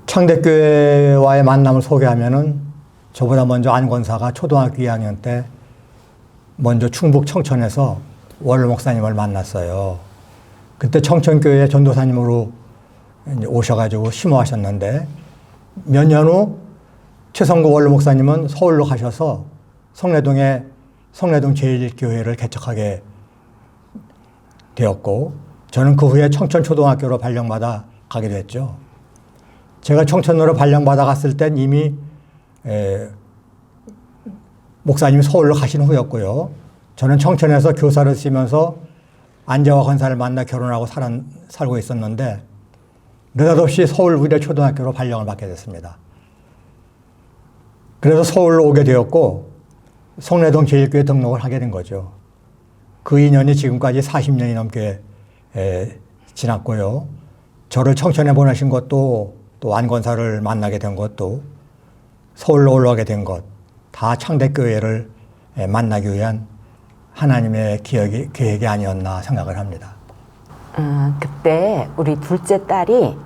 창대교회와의 만남을 소개하면은 저보다 먼저 안권사가 초등학교 2학년 때 먼저 충북 청천에서 원로 목사님을 만났어요. 그때 청천교회 전도사님으로 오셔가지고 심호하셨는데 몇 년 후 최성구 원로 목사님은 서울로 가셔서 성내동 제1교회를 개척하게 되었고 저는 그 후에 청천초등학교로 발령받아 가게 됐죠. 제가 청천으로 발령받아 갔을 땐 이미 목사님이 서울로 가신 후였고요. 저는 청천에서 교사를 쓰면서 안재화 권사를 만나 결혼하고 살고 있었는데 느닷없이 서울 의례초등학교로 발령을 받게 됐습니다. 그래서 서울로 오게 되었고 성내동 제1교회 등록을 하게 된 거죠. 그 인연이 지금까지 40년이 넘게 지났고요. 저를 청천에 보내신 것도 또 안권사를 만나게 된 것도 서울로 올라가게 된 것 다 창대교회를 만나기 위한 하나님의 계획이 아니었나 생각을 합니다. 그때 우리 둘째 딸이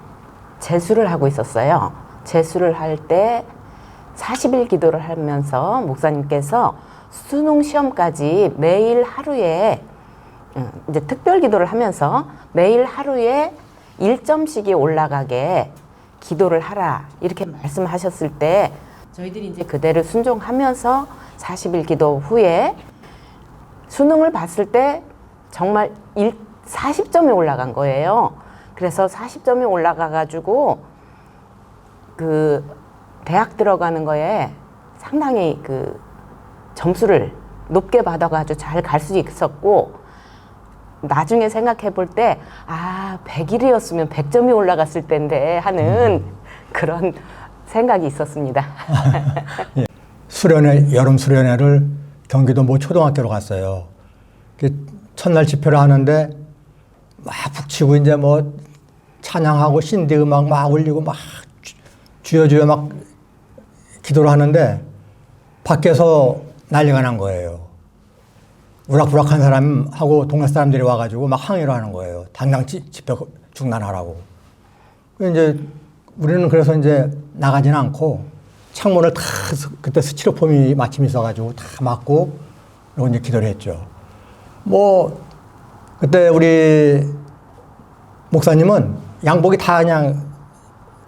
재수를 하고 있었어요. 재수를 할 때 40일 기도를 하면서 목사님께서 수능 시험까지 매일 하루에 이제 특별 기도를 하면서 매일 하루에 1점씩이 올라가게 기도를 하라 이렇게 말씀하셨을 때 저희들이 이제 그대로 순종하면서 40일 기도 후에 수능을 봤을 때 정말 40점이 올라간 거예요. 그래서 40점이 올라가가지고 그 대학 들어가는 거에 상당히 그 점수를 높게 받아가지고 잘 갈 수 있었고 나중에 생각해 볼 때 100일이었으면 100점이 올라갔을 텐데 하는 그런 생각이 있었습니다. 여름 수련회를 경기도 모 초등학교로 갔어요. 첫날 집회를 하는데 막 북치고 이제 뭐 찬양하고 신디 음악 막 올리고 막 주여 막 기도를 하는데 밖에서 난리가 난 거예요. 우락부락한 사람하고 동네 사람들이 와가지고 막 항의를 하는 거예요. 당장 집회 중단하라고. 이제 우리는 그래서 이제 나가지는 않고 창문을 다 그때 스티로폼이 마침 있어가지고 다 막고 그리고 이제 기도를 했죠. 뭐 그때 우리 목사님은 양복이 다 그냥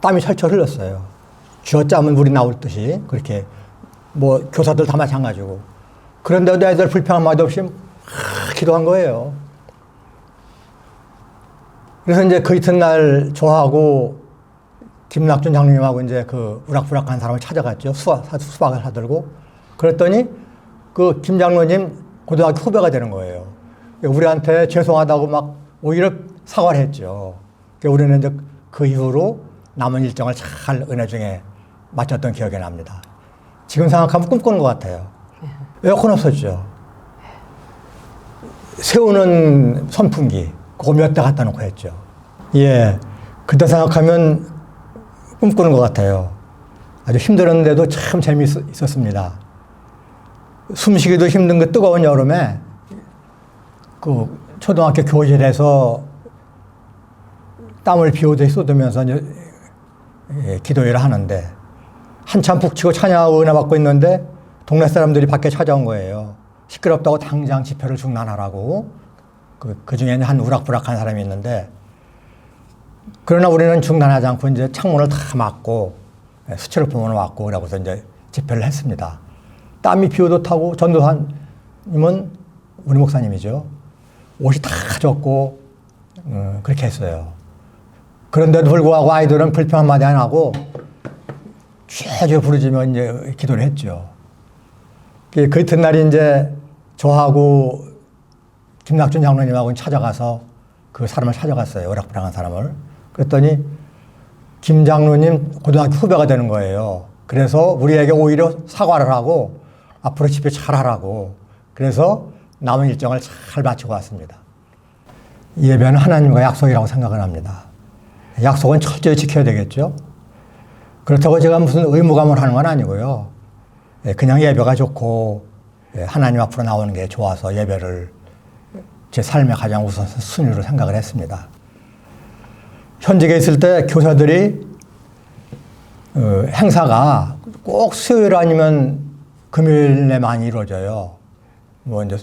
땀이 철철 흘렀어요. 쥐어짜면 물이 나올 듯이 그렇게 뭐 교사들 다 마찬가지고. 그런데도 애들 불평한 마디 없이 기도한 거예요. 그래서 이제 그 이튿날 저하고 김낙준 장로님하고 이제 그 우락부락한 사람을 찾아갔죠. 수박을 사들고. 그랬더니 그 김 장로님 고등학교 후배가 되는 거예요. 우리한테 죄송하다고 막 오히려 사과를 했죠. 우리는 이제 그 이후로 남은 일정을 잘 은혜 중에 마쳤던 기억이 납니다. 지금 생각하면 꿈꾸는 것 같아요. 에어컨 없었죠. 세우는 선풍기, 그거 몇 대 갖다 놓고 했죠. 예. 그때 생각하면 꿈꾸는 것 같아요. 아주 힘들었는데도 참 재미있었습니다. 숨쉬기도 힘든 그 뜨거운 여름에 그 초등학교 교실에서 땀을 비 오듯이 쏟으면서 기도회를 하는데 한참 북치고 찬양하고 은혜 받고 있는데 동네 사람들이 밖에 찾아온 거예요. 시끄럽다고 당장 집회를 중단하라고. 그 중에는 한 우락부락한 사람이 있는데 그러나 우리는 중단하지 않고 이제 창문을 다 막고 스티로폼을 막고 그러고서 이제 집회를 했습니다. 땀이 비 오듯 하고 전도사님은 우리 목사님이죠. 옷이 다 젖고 그렇게 했어요. 그런데도 불구하고 아이들은 불평 한마디 안 하고 쥐어쥐어 부르짖으며 이제 기도를 했죠. 그 이튿날에 이제 저하고 김낙준 장로님하고 찾아가서 그 사람을 찾아갔어요. 오락부락한 사람을. 그랬더니 김 장로님 고등학교 후배가 되는 거예요. 그래서 우리에게 오히려 사과를 하고 앞으로 집회 잘하라고. 그래서 남은 일정을 잘 마치고 왔습니다. 예배는 하나님과 약속이라고 생각을 합니다. 약속은 철저히 지켜야 되겠죠. 그렇다고 제가 무슨 의무감을 하는 건 아니고요. 그냥 예배가 좋고 하나님 앞으로 나오는 게 좋아서 예배를 제 삶의 가장 우선 순위로 생각을 했습니다. 현직에 있을 때 교사들이 행사가 꼭 수요일 아니면 금요일에 많이 이루어져요. 뭐 이제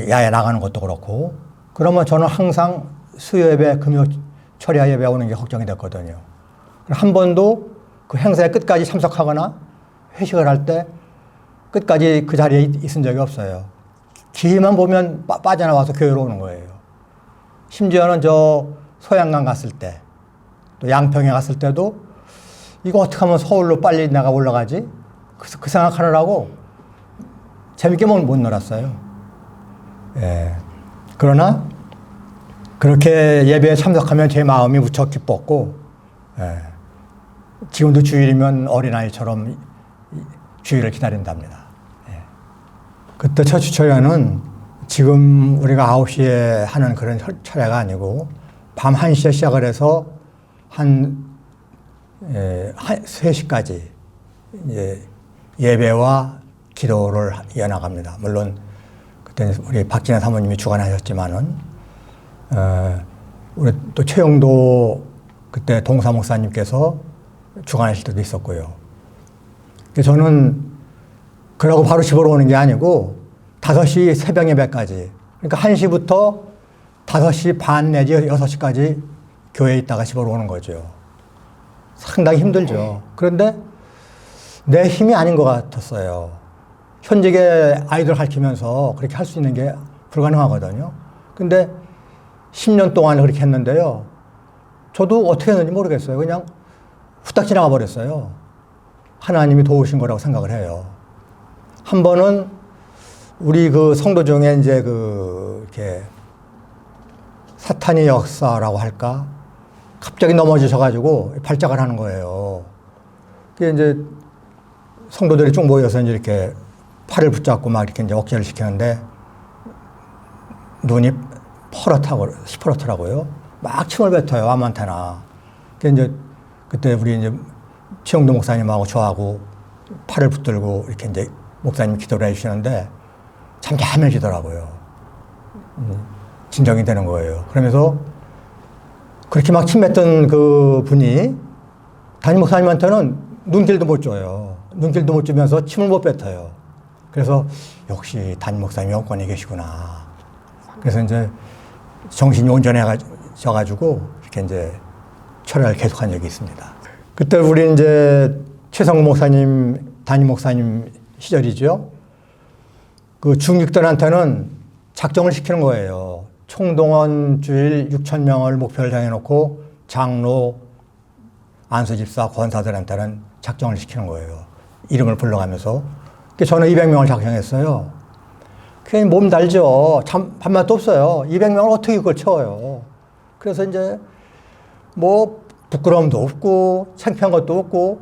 야외 나가는 것도 그렇고. 그러면 저는 항상 수요 예배, 금요 철야 예배 오는 게 걱정이 됐거든요. 한 번도 그 행사의 끝까지 참석하거나 회식을 할 때 끝까지 그 자리에 있은 적이 없어요. 기회만 보면 빠져나와서 교회로 오는 거예요. 심지어는 저 소양강 갔을 때, 또 양평에 갔을 때도 이거 어떻게 하면 서울로 빨리 내가 올라가지? 그 생각하느라고 재밌게 못 놀았어요. 예. 그러나 그렇게 예배에 참석하면 제 마음이 무척 기뻤고, 예. 지금도 주일이면 어린아이처럼 주일을 기다린답니다. 예. 그때 첫 주철야는 지금 우리가 9시에 하는 그런 철야가 아니고 밤 1시에 시작을 해서 한 3시까지 예배와 기도를 이어나갑니다. 물론 그때 우리 박진애 사모님이 주관하셨지만은 우리 또 최영도 그때 동사 목사님께서 주관하실 때도 있었고요. 저는 그러고 바로 집으로 오는 게 아니고 5시 새벽 예배까지, 그러니까 1시부터 5시 반 내지 6시까지 교회에 있다가 집으로 오는 거죠. 상당히 힘들죠. 그런데 내 힘이 아닌 것 같았어요. 현직에 아이들 가르치면서 그렇게 할 수 있는 게 불가능하거든요. 근데 10년 동안 그렇게 했는데요. 저도 어떻게 했는지 모르겠어요. 그냥 후딱 지나가 버렸어요. 하나님이 도우신 거라고 생각을 해요. 한 번은 우리 그 성도 중에 이제 이렇게 사탄의 역사라고 할까? 갑자기 넘어지셔가지고 발작을 하는 거예요. 그게 이제 성도들이 쭉 모여서 이제 이렇게 팔을 붙잡고 막 이렇게 이제 억제를 시키는데 눈이 시퍼렇더라고요. 막 침을 뱉어요, 아무한테나. 그게 이제 그때 우리 이제 최영도 목사님하고 저하고 팔을 붙들고 이렇게 이제 목사님이 기도를 해주시는데 잠잠해지더라고요. 진정이 되는 거예요. 그러면서 그렇게 막 침 뱉던 그 분이 담임 목사님한테는 눈길도 못 줘요. 눈길도 못 주면서 침을 못 뱉어요. 그래서 역시 담임 목사님이 영권에 계시구나. 그래서 이제 정신이 온전해져가지고 이렇게 이제 철야를 계속한 적이 있습니다. 그때 우리 이제 최성우 목사님, 담임 목사님 시절이죠. 그 중직들한테는 작정을 시키는 거예요. 총동원 주일 6,000명을 목표를 정해놓고 장로, 안수집사, 권사들한테는 작정을 시키는 거예요. 이름을 불러가면서. 저는 200명을 작정했어요. 그게 몸 달죠. 참, 밥맛도 없어요. 200명을 어떻게 그걸 채워요. 그래서 이제 뭐 부끄러움도 없고 창피한 것도 없고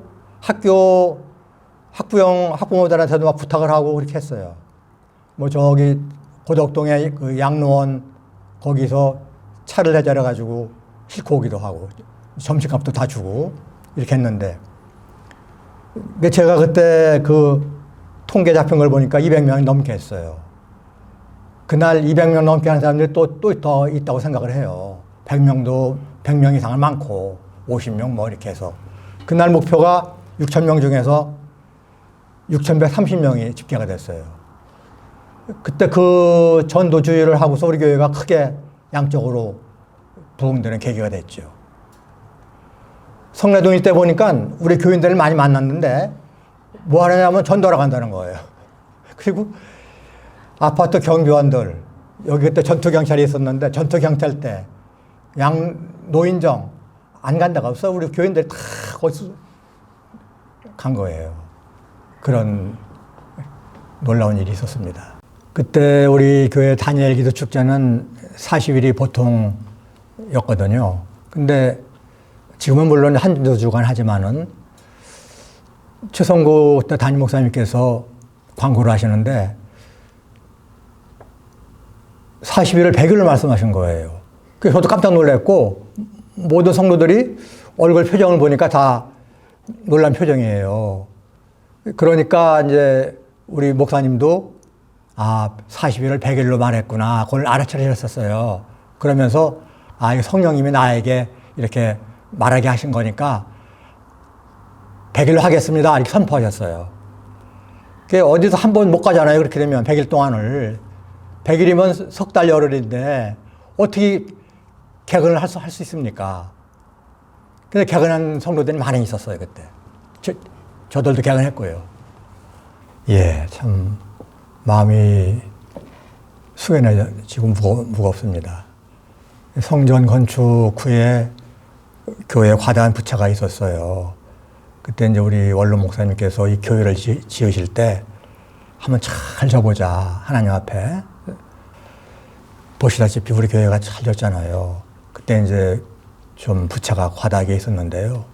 학부모들한테도 막 부탁을 하고 그렇게 했어요. 뭐 저기 고덕동에 그 양로원 거기서 차를 내자려가지고 싣고 오기도 하고 점심값도 다 주고 이렇게 했는데 제가 그때 그 통계 잡힌 걸 보니까 200명이 넘게 했어요. 그날 200명 넘게 하는 사람들이 또 더 있다고 생각을 해요. 100명 이상은 많고 50명 뭐 이렇게 해서 그날 목표가 6,000명 중에서 6,130명이 집계가 됐어요. 그때 그 전도주의를 하고서 우리 교회가 크게 양적으로 부흥되는 계기가 됐죠. 성내동일 때 보니까 우리 교인들을 많이 만났는데 뭐 하느냐면 전도하러 간다는 거예요. 그리고 아파트 경비원들, 여기 그때 전투경찰이 있었는데 전투경찰 때 노인정 안 간 데가 없어. 우리 교인들이 다 거기서 간 거예요. 그런 놀라운 일이 있었습니다. 그때 우리 교회 다니엘 기도 축제는 40일이 보통이었거든요. 근데 지금은 물론 한 주간 하지만은 최성구 담임 목사님께서 광고를 하시는데 40일을 100일을 말씀하신 거예요. 그래서 저도 깜짝 놀랐고 모든 성도들이 얼굴 표정을 보니까 다 놀란 표정이에요. 그러니까 이제 우리 목사님도 40일을 100일로 말했구나. 그걸 알아차리셨었어요. 그러면서 이거 성령님이 나에게 이렇게 말하게 하신 거니까 100일로 하겠습니다. 이렇게 선포하셨어요. 그게 어디서 한 번 못 가잖아요. 그렇게 되면 100일 동안을. 100일이면 석 달 열흘인데 어떻게 개근을 할 수 있습니까? 근데 개근한 성도들이 많이 있었어요, 그때. 저들도 개근했고요. 예, 참 마음이 숙연해지고 무겁습니다. 성전 건축 후에 교회에 과다한 부채가 있었어요. 그때 이제 우리 원로 목사님께서 이 교회를 지으실 때 한번 잘 져보자, 하나님 앞에. 보시다시피 우리 교회가 잘 졌잖아요. 그때 이제 좀 부채가 과다하게 있었는데요.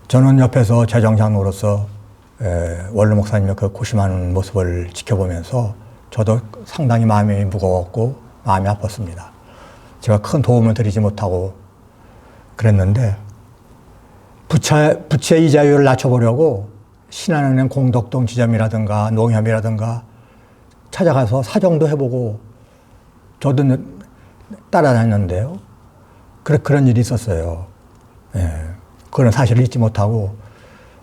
저는 옆에서 재정장로로서 원로 목사님의 그 고심하는 모습을 지켜보면서 저도 상당히 마음이 무거웠고 마음이 아팠습니다. 제가 큰 도움을 드리지 못하고 그랬는데 부채 이자율을 낮춰보려고 신한은행 공덕동 지점이라든가 농협이라든가 찾아가서 사정도 해보고 저도 따라다녔는데요. 그런 일이 있었어요. 예. 그런 사실을 잊지 못하고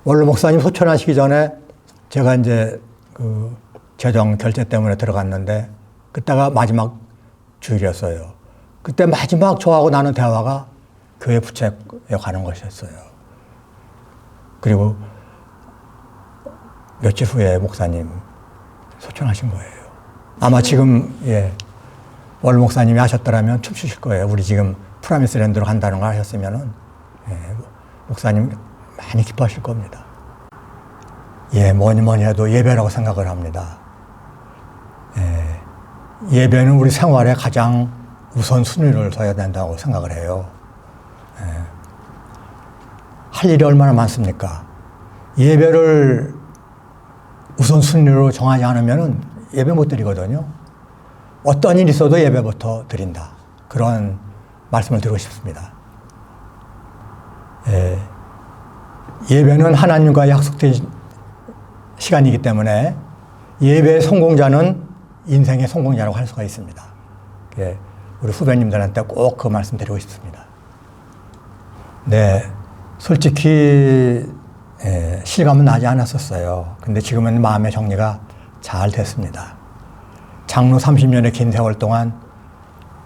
원로 목사님 소천하시기 전에 제가 이제 그 재정 결제 때문에 들어갔는데 그때가 마지막 주일이었어요. 그때 마지막 저하고 나눈 대화가 교회 부채에 관한 것이었어요. 그리고 며칠 후에 목사님 소천하신 거예요. 아마 지금 원로 목사님이 하셨더라면 춤추실 거예요. 우리 지금 프라미스랜드로 간다는 걸 하셨으면은 목사님 많이 기뻐하실 겁니다. 뭐니 해도 예배라고 생각을 합니다. 예배는 우리 생활에 가장 우선순위를 둬야 된다고 생각을 해요. 할 일이 얼마나 많습니까? 예배를 우선순위로 정하지 않으면 예배 못 드리거든요. 어떤 일이 있어도 예배부터 드린다. 그런 말씀을 드리고 싶습니다. 예배는 하나님과 약속된 시간이기 때문에 예배의 성공자는 인생의 성공자라고 할 수가 있습니다. 우리 후배님들한테 꼭 그 말씀 드리고 싶습니다. 네, 솔직히 실감은 나지 않았었어요. 근데 지금은 마음의 정리가 잘 됐습니다. 장로 30년의 긴 세월 동안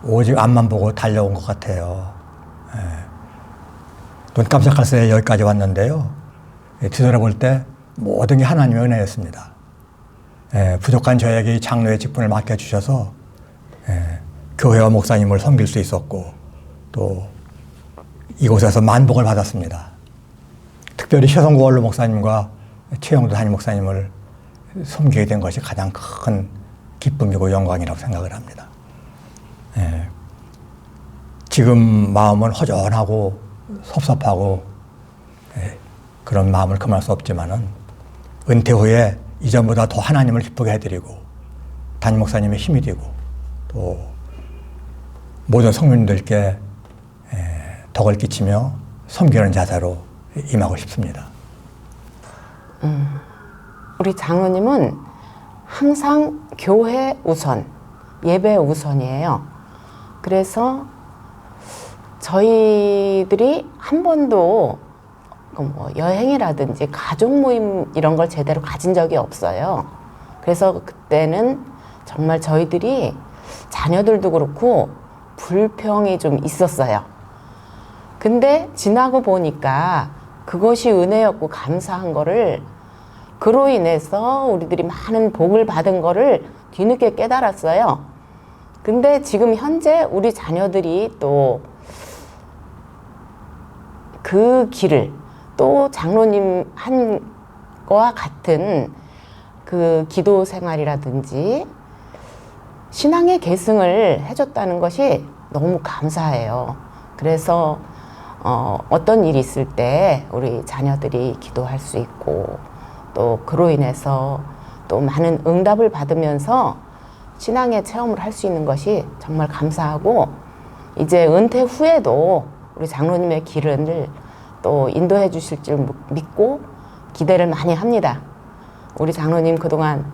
오직 앞만 보고 달려온 것 같아요. 눈 깜짝할 새에 여기까지 왔는데요. 뒤돌아볼 때 모든 게 하나님의 은혜였습니다. 부족한 저에게 이 장로의 직분을 맡겨주셔서 교회와 목사님을 섬길 수 있었고 또 이곳에서 만복을 받았습니다. 특별히 최성구 원로 목사님과 최영도 담임 목사님을 섬기게 된 것이 가장 큰 기쁨이고 영광이라고 생각을 합니다. 지금 마음은 허전하고 섭섭하고 그런 마음을 금할 수 없지만은 은퇴 후에 이전보다 더 하나님을 기쁘게 해드리고 담임 목사님의 힘이 되고 또 모든 성민들께 덕을 끼치며 섬기는 자세로 임하고 싶습니다. 우리 장로님은 항상 교회 우선, 예배 우선이에요. 그래서 저희들이 한 번도 뭐 여행이라든지 가족 모임 이런 걸 제대로 가진 적이 없어요. 그래서 그때는 정말 저희들이 자녀들도 그렇고 불평이 좀 있었어요. 근데 지나고 보니까 그것이 은혜였고 감사한 거를 그로 인해서 우리들이 많은 복을 받은 거를 뒤늦게 깨달았어요. 근데 지금 현재 우리 자녀들이 또 그 길을 또 장로님 한 거와 같은 그 기도 생활이라든지 신앙의 계승을 해줬다는 것이 너무 감사해요. 그래서 어떤 일이 있을 때 우리 자녀들이 기도할 수 있고 또 그로 인해서 또 많은 응답을 받으면서 신앙의 체험을 할 수 있는 것이 정말 감사하고 이제 은퇴 후에도 우리 장로님의 길을 또 인도해 주실 줄 믿고 기대를 많이 합니다. 우리 장로님 그동안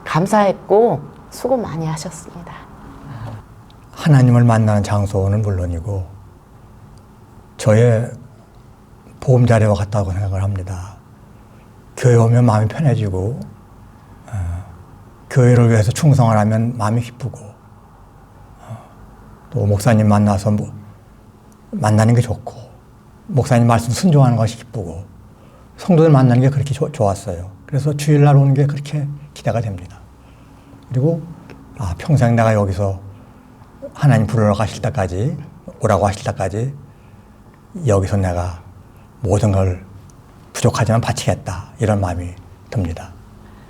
감사했고 수고 많이 하셨습니다. 하나님을 만나는 장소는 물론이고 저의 보금자리와 같다고 생각을 합니다. 교회 오면 마음이 편해지고 교회를 위해서 충성을 하면 마음이 기쁘고 또 목사님 만나서 만나는 게 좋고 목사님 말씀 순종하는 것이 기쁘고 성도들 만나는 게 그렇게 좋았어요. 그래서 주일날 오는 게 그렇게 기대가 됩니다. 그리고 평생 내가 여기서 하나님 부르러 가실 때까지 오라고 하실 때까지 여기서 내가 모든 걸 부족하지만 바치겠다 이런 마음이 듭니다.